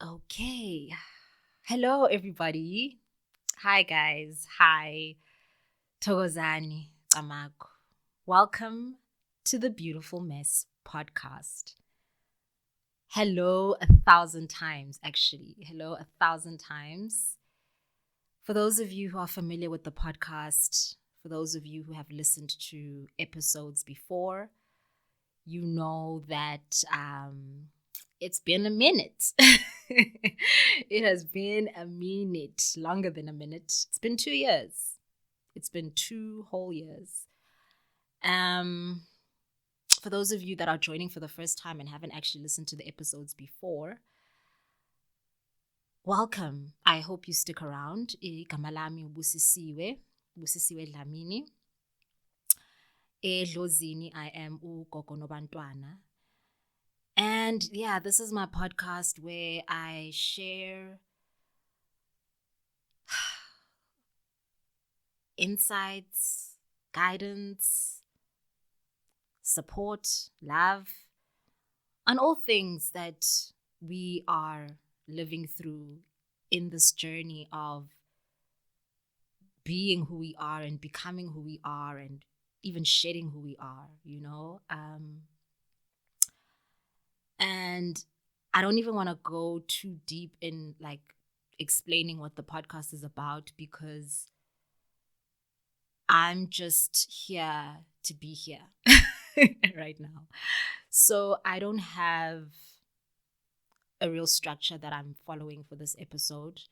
Okay. Hello, everybody. Hi, guys. Hi, Thokozani. Amako. Welcome to the Beautiful Mess podcast. Hello 1,000 times, actually. Hello 1,000 times. For those of you who are familiar with the podcast, for those of you who have listened to episodes before, you know that it's been a minute. It has been a minute, longer than a minute. It's been 2 years. It's been 2 whole years. For those of you that are joining for the first time and haven't actually listened to the episodes before, welcome. I hope you stick around. Igama lami ubusisiwe Dlamini. Edlozini, I am ugogo nobantwana. And yeah, this is my podcast where I share insights, guidance, support, love, on all things that we are living through in this journey of being who we are and becoming who we are and even shedding who we are, And I don't even want to go too deep in explaining what the podcast is about because I'm just here to be here right now. So I don't have a real structure that I'm following for this episode.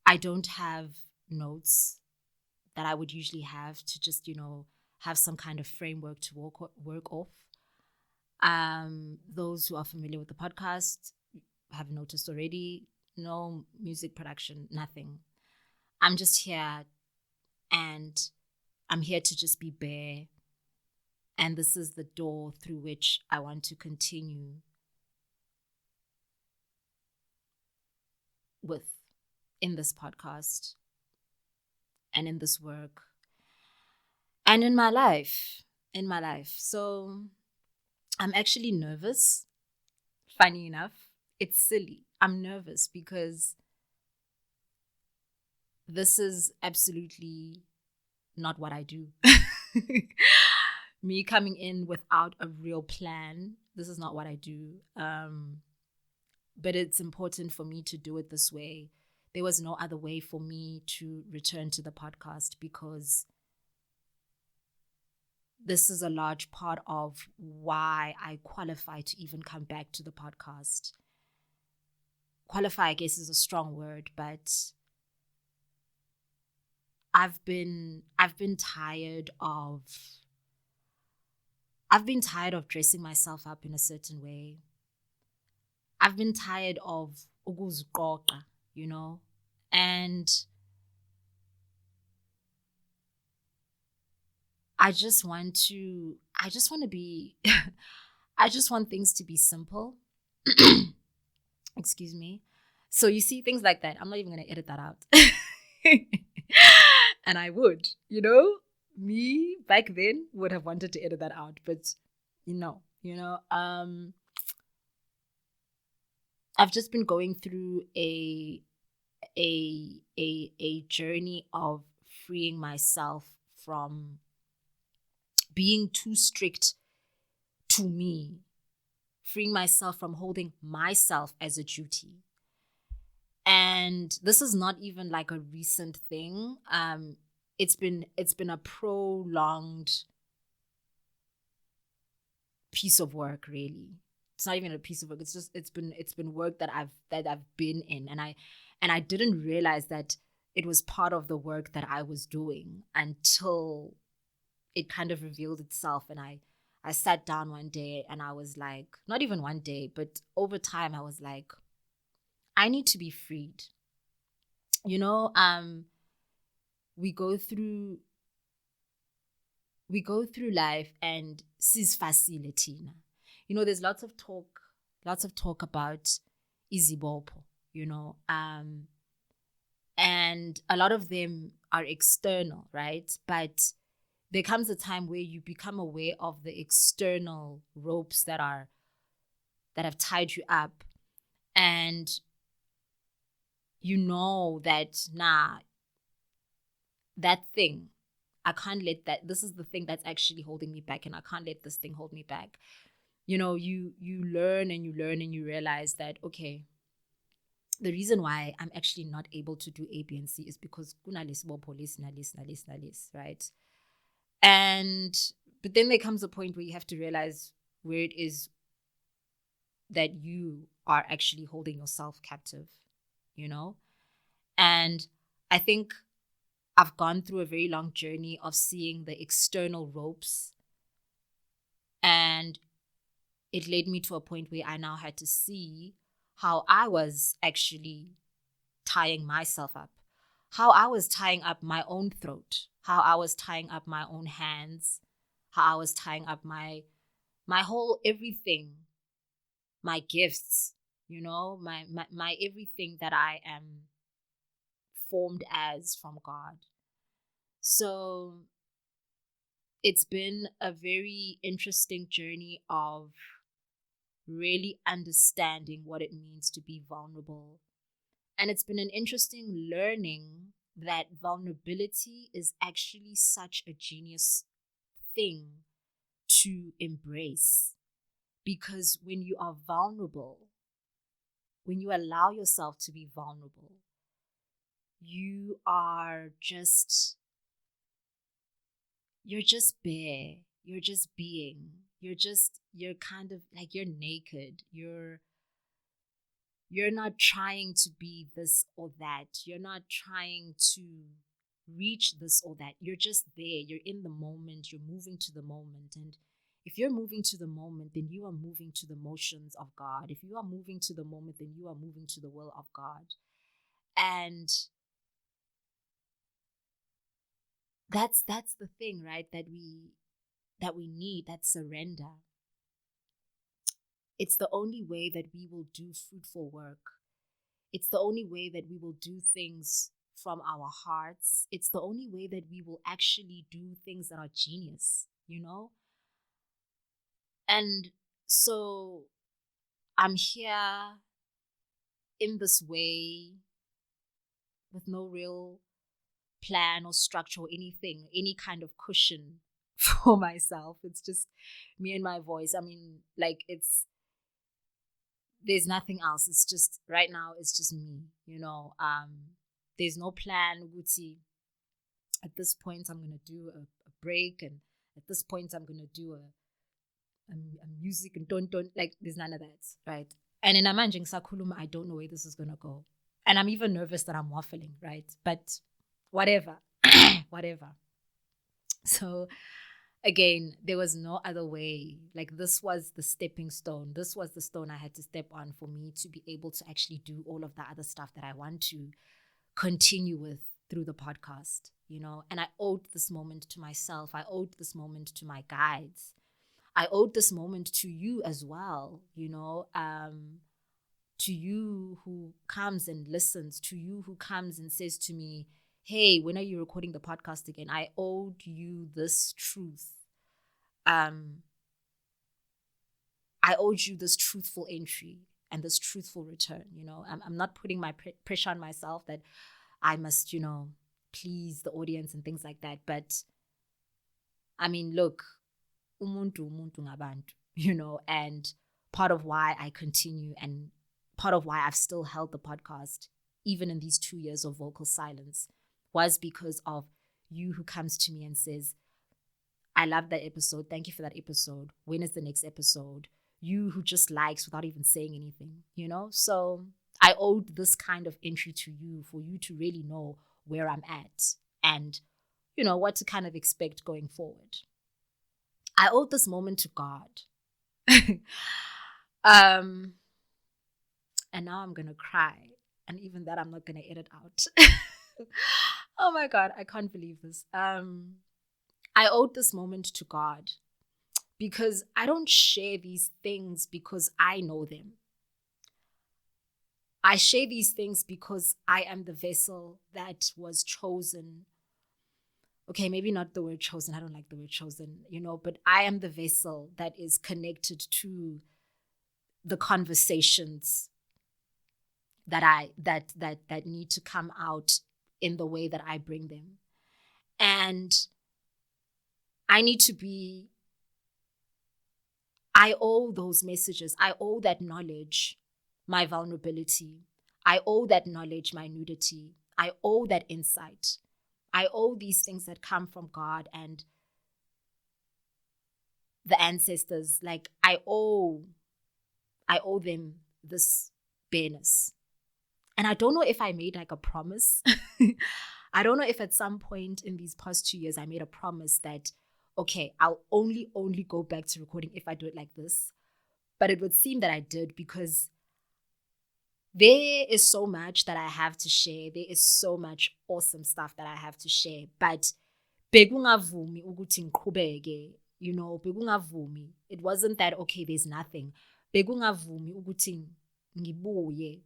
I don't have notes that I would usually have to just, have some kind of framework to work off. Those who are familiar with the podcast have noticed already, no music production, nothing. I'm just here and I'm here to just be bare. And this is the door through which I want to continue with in this podcast and in this work and in my life. So I'm actually nervous. Funny enough, it's silly. I'm nervous because this is absolutely not what I do. Me coming in without a real plan, this is not what I do. But it's important for me to do it this way. There was no other way for me to return to the podcast because this is a large part of why I qualify to even come back to the podcast. Qualify, I guess, is a strong word, but I've been tired of dressing myself up in a certain way. I've been tired of ukuziqoqa, and I just want things to be simple. Excuse me. So you see things like that. I'm not even going to edit that out. And I would, me back then would have wanted to edit that out, but I've just been going through a journey of freeing myself from being too strict to me, freeing myself from holding myself as a duty. And this is not even like a recent thing. It's been a prolonged piece of work, really. It's not even a piece of work. It's been work that I've been in, and I didn't realize that it was part of the work that I was doing until it kind of revealed itself. And I sat down one day and I was like, not even one day, but over time I was like, I need to be freed. We go through life and sisfacilitina. There's lots of talk about izibopho, and a lot of them are external, right? But there comes a time where you become aware of the external ropes that have tied you up. And you know that, nah, that thing, I can't let that, this is the thing that's actually holding me back, and I can't let this thing hold me back. You know, you learn and you learn and you realize that, okay, the reason why I'm actually not able to do A, B, and C is because kunalis bopolis nalis, right? And but then there comes a point where you have to realize where it is that you are actually holding yourself captive, you know? And I think I've gone through a very long journey of seeing the external ropes, and it led me to a point where I now had to see how I was actually tying myself up, how I was tying up my own throat, how I was tying up my own hands, how I was tying up my whole everything, my gifts, you know, my everything that I am formed as from God. So it's been a very interesting journey of really understanding what it means to be vulnerable. And it's been an interesting learning that vulnerability is actually such a genius thing to embrace. Because when you are vulnerable, when you allow yourself to be vulnerable, you are just, you're just bare. You're just being. You're kind of like, you're naked. You're not trying to be this or that. You're not trying to reach this or that. You're just there. You're in the moment. You're moving to the moment. And if you're moving to the moment, then you are moving to the motions of God. If you are moving to the moment, then you are moving to the will of God. And that's the thing, right? That we need, that surrender. It's the only way that we will do fruitful work. It's the only way that we will do things from our hearts. It's the only way that we will actually do things that are genius, you know? And so I'm here in this way with no real plan or structure or anything, any kind of cushion for myself. It's just me and my voice. I mean, like, there's nothing else. It's just, right now, it's just me, you know. There's no plan, Gucci. At this point, I'm going to do a break, and at this point, I'm going to do a music, and don't, like, there's none of that, right? And in Amanjing Sakuluma, I don't know where this is going to go. And I'm even nervous that I'm waffling, right? But whatever, whatever. So again, there was no other way. Like, this was the stepping stone. This was the stone I had to step on for me to be able to actually do all of the other stuff that I want to continue with through the podcast, you know. And I owed this moment to myself. I owed this moment to my guides. I owed this moment to you as well, you know, to you who comes and listens, to you who comes and says to me, hey, when are you recording the podcast again? I owed you this truth. I owed you this truthful entry and this truthful return, you know. I'm not putting my pressure on myself that I must, you know, please the audience and things like that. But I mean, look, umuntu ngabantu, you know, and part of why I continue and part of why I've still held the podcast, even in these 2 years of vocal silence, was because of you who comes to me and says, I love that episode. Thank you for that episode. When is the next episode? You who just likes without even saying anything, you know? So I owed this kind of entry to you for you to really know where I'm at and, you know, what to kind of expect going forward. I owed this moment to God. And now I'm going to cry. And even that, I'm not going to edit out. Oh my God, I can't believe this. I owed this moment to God because I don't share these things because I know them. I share these things because I am the vessel that was chosen. Okay, maybe not the word chosen. I don't like the word chosen, you know, but I am the vessel that is connected to the conversations that need to come out in the way that I bring them. And I owe those messages. I owe that knowledge, my vulnerability. I owe that knowledge, my nudity. I owe that insight. I owe these things that come from God and the ancestors. Like I owe them this bareness. And I don't know if I made like a promise. I don't know if at some point in these past 2 years I made a promise that, okay, I'll only go back to recording if I do it like this. But it would seem that I did, because there is so much that I have to share. There is so much awesome stuff that I have to share. But bekungavumi ukuthi ngiqhubeke, bekungavumi. It wasn't that, okay, there's nothing. Bekungavumi ukuthi ngibuye.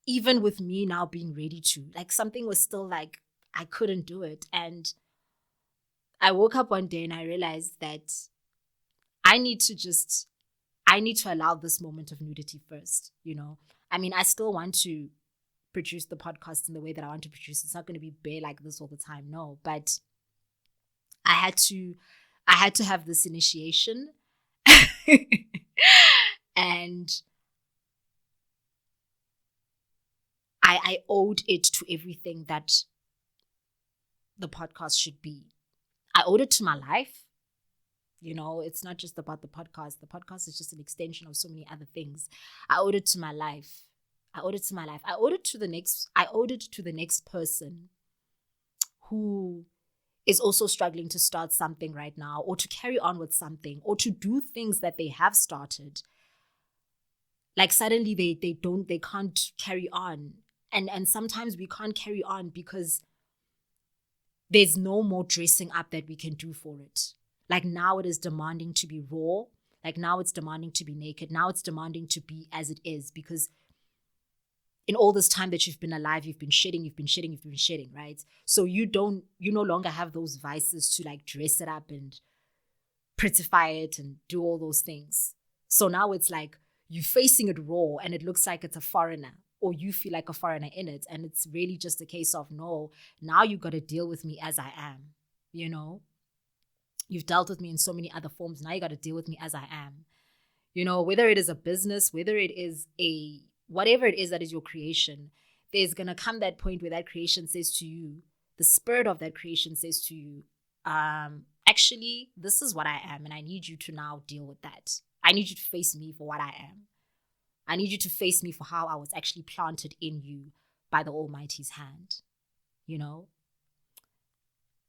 Even with me now being ready to, like, something was still like, I couldn't do it. And I woke up one day and I realized that I need to allow this moment of nudity first, I mean, I still want to produce the podcast in the way that I want to produce. It's not going to be bare like this all the time, no. But I had to have this initiation. And I owed it to everything that the podcast should be. I owed it to my life. It's not just about the podcast. The podcast is just an extension of so many other things. I owed it to my life. I owed it to the next person who is also struggling to start something right now, or to carry on with something, or to do things that they have started. Like suddenly they can't carry on. And sometimes we can't carry on because there's no more dressing up that we can do for it. Like now it is demanding to be raw. Like now it's demanding to be naked. Now it's demanding to be as it is, because in all this time that you've been alive, you've been shedding, right? So you no longer have those vices to like dress it up and prettify it and do all those things. So now it's like you're facing it raw and it looks like it's a foreigner, or you feel like a foreigner in it. And it's really just a case of, no, now you got to deal with me as I am, You've dealt with me in so many other forms. Now you got to deal with me as I am. Whether it is a business, whether it is whatever it is that is your creation, there's going to come that point where that creation says to you, the spirit of that creation says to you, actually, this is what I am. And I need you to now deal with that. I need you to face me for what I am. I need you to face me for how I was actually planted in you by the Almighty's hand,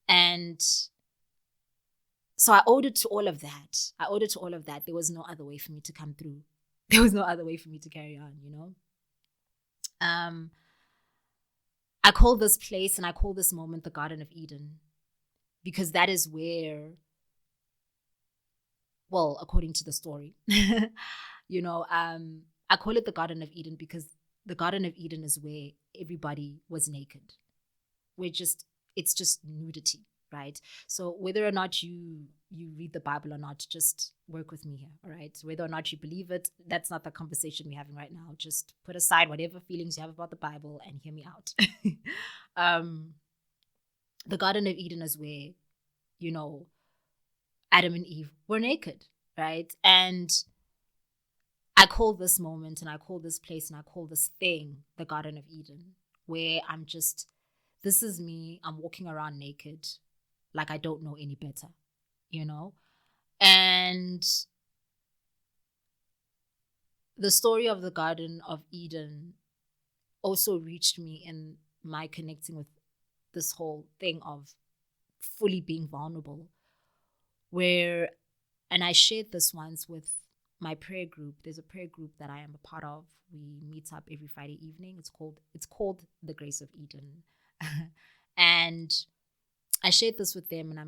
And so I owed it to all of that. There was no other way for me to come through. There was no other way for me to carry on, I call this place and I call this moment the Garden of Eden, because that is where, well, according to the story, I call it the Garden of Eden because the Garden of Eden is where everybody was naked. It's just nudity, right? So whether or not you read the Bible or not, just work with me here, all right? Whether or not you believe it, that's not the conversation we're having right now. Just put aside whatever feelings you have about the Bible and hear me out. The Garden of Eden is where, Adam and Eve were naked, right? And I call this moment and I call this place and I call this thing the Garden of Eden, where this is me, I'm walking around naked, like I don't know any better, And the story of the Garden of Eden also reached me in my connecting with this whole thing of fully being vulnerable, and I shared this once with my prayer group. There's a prayer group that I am a part of. We meet up every Friday evening. It's called The Grace of Eden. And I shared this with them, and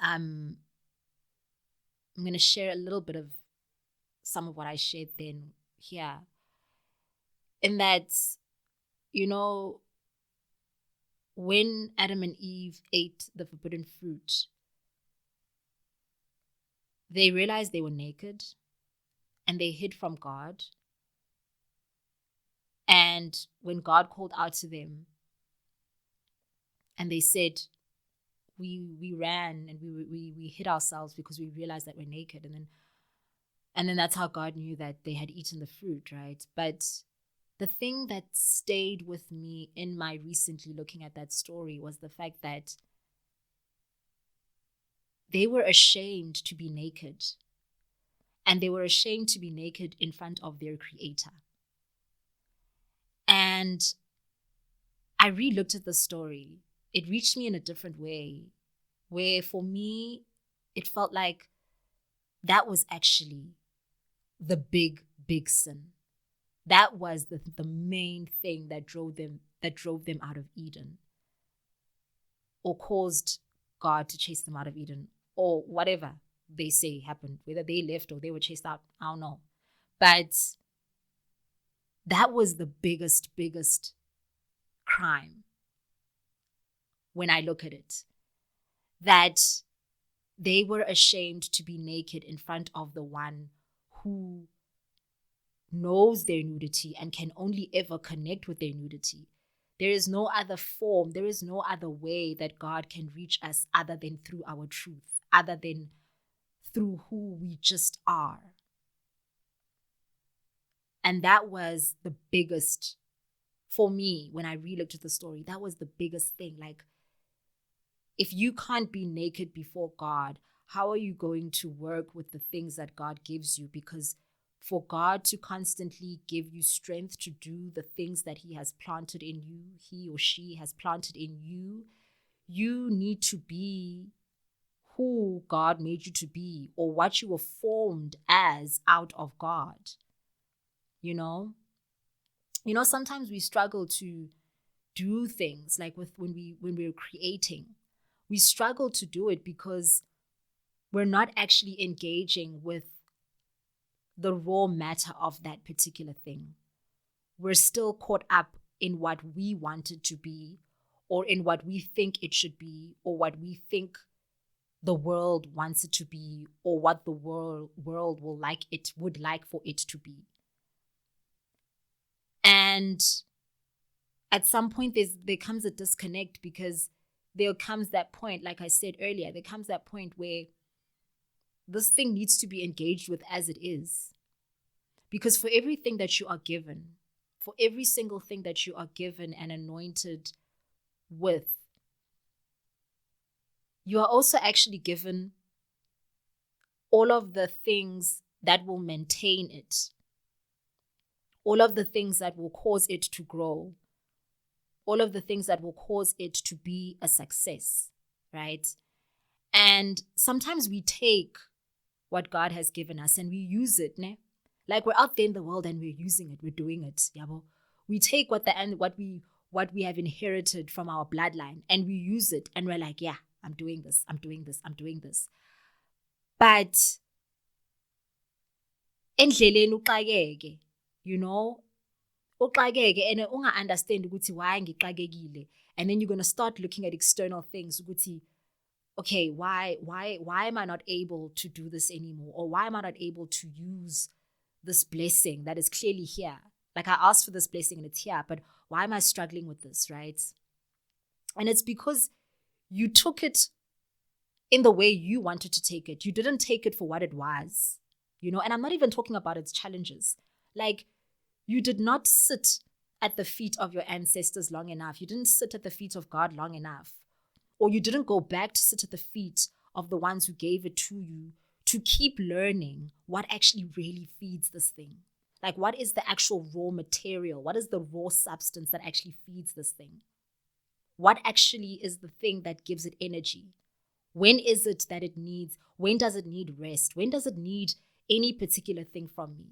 I'm going to share a little bit of some of what I shared then here. In that, when Adam and Eve ate the forbidden fruit, they realized they were naked and they hid from God. And when God called out to them and they said, we ran and we hid ourselves because we realized that we're naked. And then that's how God knew that they had eaten the fruit, right? But the thing that stayed with me in my recently looking at that story was the fact that they were ashamed to be naked. And they were ashamed to be naked in front of their creator. And I re-looked at the story. It reached me in a different way, where for me, it felt like that was actually the big sin. That was the main thing that drove them out of Eden, or caused God to chase them out of Eden, or whatever they say happened, whether they left or they were chased out, I don't know. But that was the biggest crime when I look at it. That they were ashamed to be naked in front of the one who knows their nudity and can only ever connect with their nudity. There is no other form, there is no other way that God can reach us other than through our truth, other than through who we just are. And that was the biggest, for me, when I re-looked at the story, that was the biggest thing. Like, if you can't be naked before God, how are you going to work with the things that God gives you? Because for God to constantly give you strength to do the things that He has planted in you, He or she has planted in you, you need to be who God made you to be, or what you were formed as out of God. You know, sometimes we struggle to do things like when we're creating. We struggle to do it because we're not actually engaging with the raw matter of that particular thing. We're still caught up in what we want it to be, or in what we think it should be, or what we think the world wants it to be, or what the world would like for it to be. And at some point there comes a disconnect, because there comes that point, like I said earlier, there comes that point where this thing needs to be engaged with as it is. Because for everything that you are given, for every single thing that you are given and anointed with, you are also actually given all of the things that will maintain it, all of the things that will cause it to grow, all of the things that will cause it to be a success, right? And sometimes we take what God has given us and we use it, ne? Like, we're out there in the world and we're using it, we're doing it, yabo. We take what we have inherited from our bloodline and we use it, and we're like, yeah, I'm doing this. But endleleni uxakeke, you know, uxakeke and unga-understand ukuthi why ngixakekile, and then you're going to start looking at external things ukuthi, okay, why am I not able to do this anymore? Or why am I not able to use this blessing that is clearly here? Like, I asked for this blessing and it's here, but why am I struggling with this, right? And it's because you took it in the way you wanted to take it. You didn't take it for what it was, you know? And I'm not even talking about its challenges. Like, you did not sit at the feet of your ancestors long enough. You didn't sit at the feet of God long enough. Or you didn't go back to sit at the feet of the ones who gave it to you to keep learning what actually really feeds this thing. Like, what is the actual raw material? What is the raw substance that actually feeds this thing? What actually is the thing that gives it energy? When is it that it needs, when does it need rest? When does it need any particular thing from me?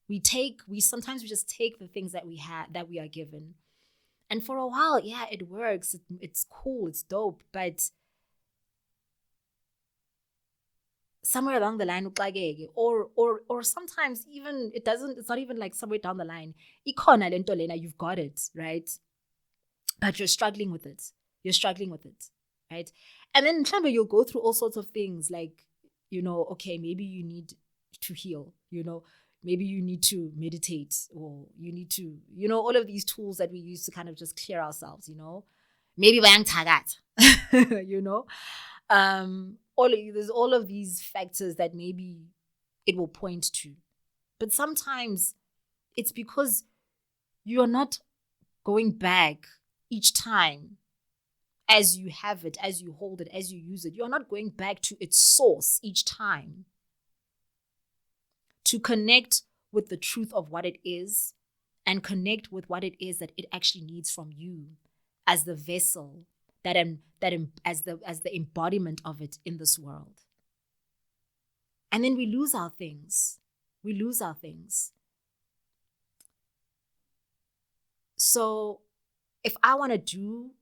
We sometimes just take the things that we have, that we are given. And for a while, yeah, it works. It's cool. It's dope. But somewhere along the line, or sometimes even it's not even like somewhere down the line. Ikhona lento lena, you've got it, right? But you're struggling with it. Right? And then you'll go through all sorts of things like, you know, okay, maybe you need to heal, you know. maybe you need to meditate, or you need to, all of these tools that we use to kind of just clear ourselves, maybe bayang tagat, there's all of these factors that maybe it will point to. But sometimes it's because you're not going back each time as you have it, as you hold it, as you use it. You're not going back to its source each time to connect with the truth of what it is and connect with what it is that it actually needs from you as the vessel, as the embodiment of it in this world. And then we lose our things. So if I want to do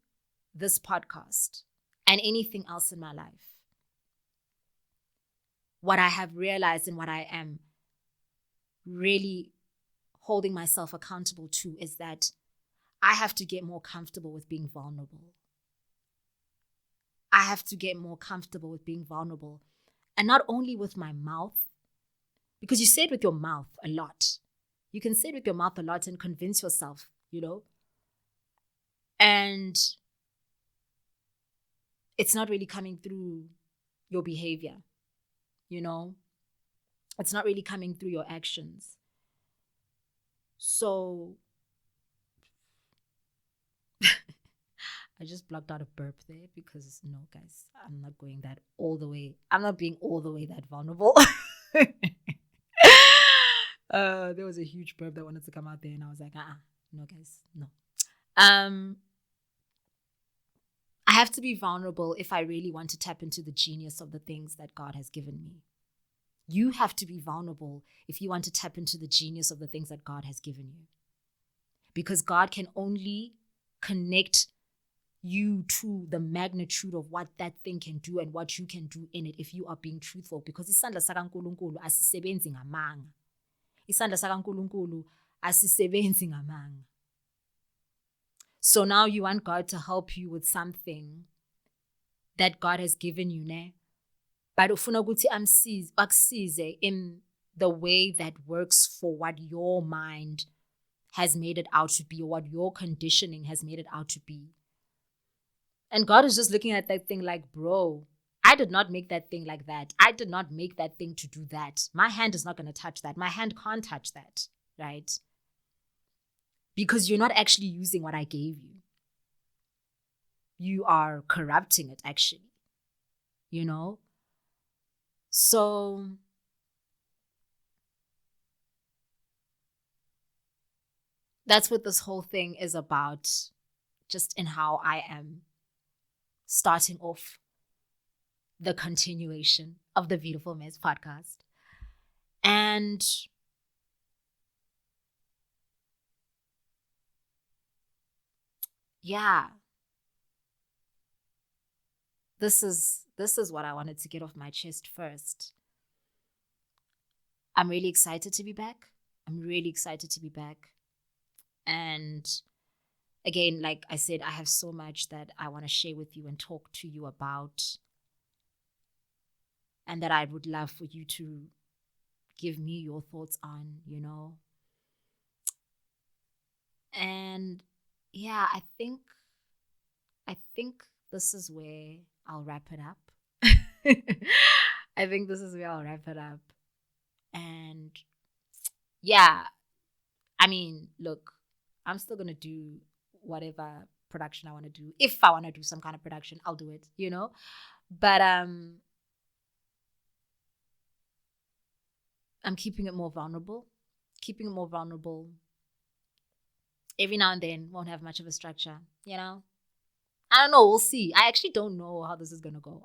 this podcast and anything else in my life, what I have realized and what I am really holding myself accountable to is that I have to get more comfortable with being vulnerable. I have to get more comfortable with being vulnerable. And not only with my mouth, because you say it with your mouth a lot. You can say it with your mouth a lot and convince yourself, and it's not really coming through your behavior, It's not really coming through your actions. So I just blocked out a burp there because, no, guys, I'm not going that all the way. I'm not being all the way that vulnerable. There was a huge burp that wanted to come out there, and I was like, no, guys, no. I have to be vulnerable if I really want to tap into the genius of the things that God has given me. You have to be vulnerable if you want to tap into the genius of the things that God has given you. Because God can only connect you to the magnitude of what that thing can do and what you can do in it if you are being truthful. Because isandla sakaNkulunkulu asisebenzi ngamanga. Isandla sakaNkulunkulu asisebenzi ngamanga. So now you want God to help you with something that God has given you, ne? But ufuna ukuthi akusize in the way that works for what your mind has made it out to be, or what your conditioning has made it out to be. And God is just looking at that thing like, bro, I did not make that thing like that. I did not make that thing to do that. My hand is not going to touch that. My hand can't touch that, right? Because you're not actually using what I gave you. You are corrupting it, actually. So that's what this whole thing is about, just in how I am starting off the continuation of the Beautiful Mess podcast. And yeah, this is what I wanted to get off my chest first. I'm really excited to be back. And again, like I said, I have so much that I want to share with you and talk to you about, and that I would love for you to give me your thoughts on, And yeah, I think this is where I'll wrap it up. And yeah, I mean, look, I'm still going to do whatever production I want to do. If I want to do some kind of production, I'll do it, But I'm keeping it more vulnerable. Every now and then, won't have much of a structure, I don't know. We'll see. I actually don't know how this is going to go.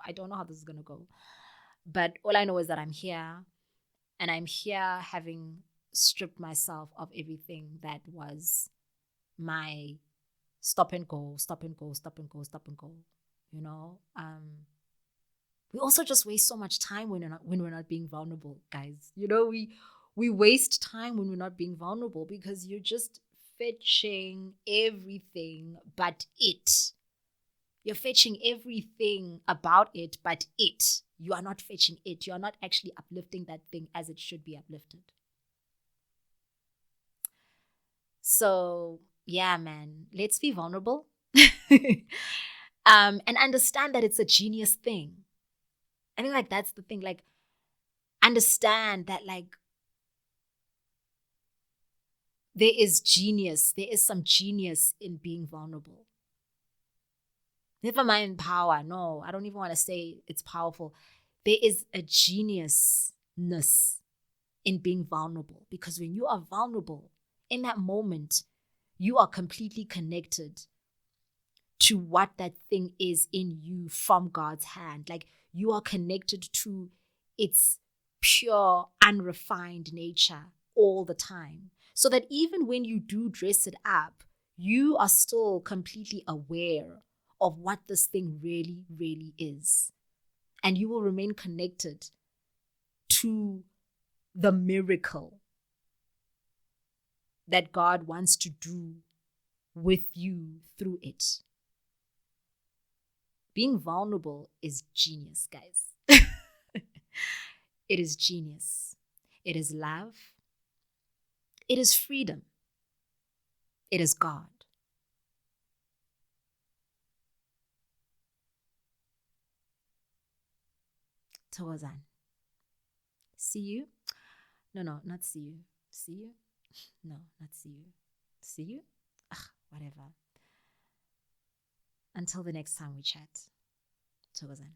But all I know is that I'm here, and I'm here having stripped myself of everything that was my stop and go. We also just waste so much time when we're not being vulnerable, guys. We waste time when we're not being vulnerable because you're just fetching everything but it. You're fetching everything about it but it. You are not fetching it. You are not actually uplifting that thing as it should be uplifted. So, yeah, man, let's be vulnerable. And understand that it's a genius thing. I think like that's the thing. Like, understand that like there is some genius in being vulnerable. Never mind power. No, I don't even want to say it's powerful. There is a geniusness in being vulnerable, because when you are vulnerable in that moment, you are completely connected to what that thing is in you from God's hand. Like, you are connected to its pure, unrefined nature all the time. So that even when you do dress it up, you are still completely aware of what this thing really, really is. And you will remain connected to the miracle that God wants to do with you through it. Being vulnerable is genius, guys. It is genius. It is love. It is freedom. It is God. Thokozani. See you? No, not see you. See you? No, not see you. See you? Ugh, whatever. Until the next time we chat. Thokozani.